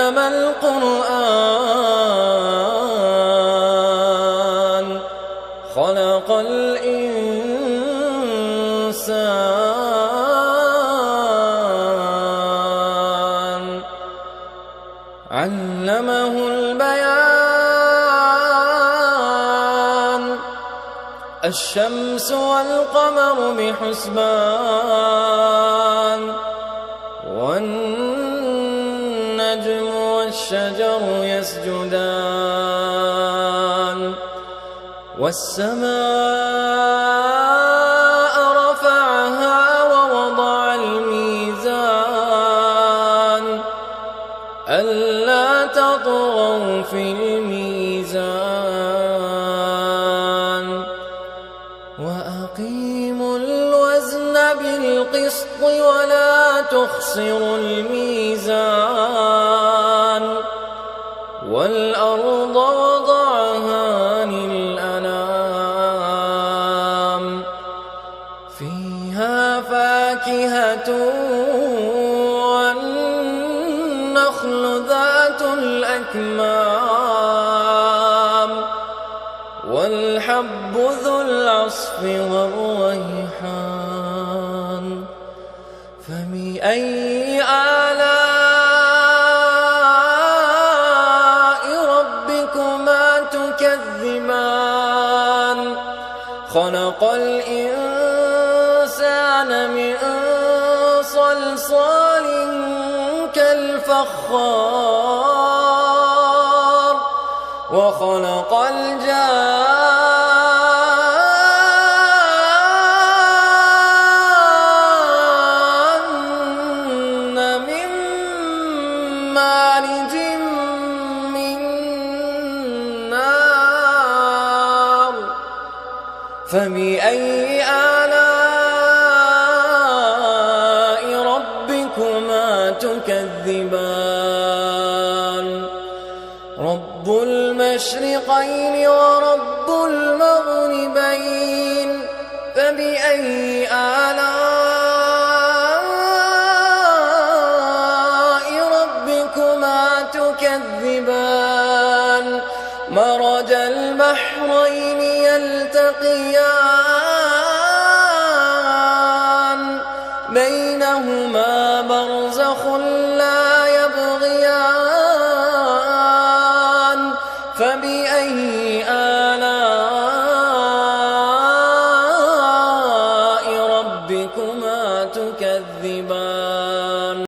علم القرآن خلق الإنسان علمه البيان الشمس والقمر بحسبان والنجم والشجر يسجدان والسماء رفعها ووضع الميزان ألا تطغوا في الميزان وأقيموا الوزن بالقسط ولا تخسروا الميزان والأرض وضعها للأنام فيها فاكهة والنخل ذات الأكمام والحب ذو العصف والريحان فبأي آلاء ربكما تكذبان خلق الإنسان من صلصال كالفخار وخلق الجان من مارج من نار فبأي آلاء ربكما تكذبان رب المشرقين ورب المغربين فبأي آلاء ربكما تكذبان مرج البحرين يلتقيان بينهما برزخ لا يبغيان فبأي